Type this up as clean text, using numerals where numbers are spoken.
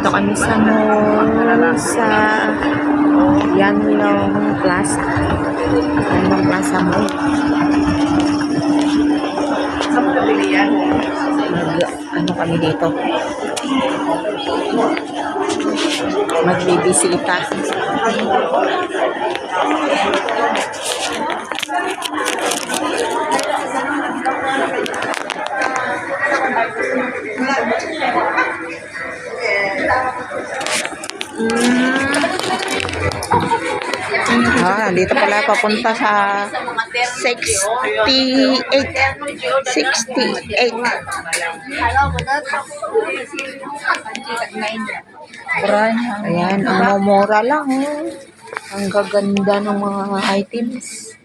Dito kami sa mall sa Yanlong Plaza. Yanlong Plaza Mall. Ano kami dito? Magbibisita. Dito pala papunta sa 68. 68. Ayan, ang mura lang. Ang gaganda ng mga items.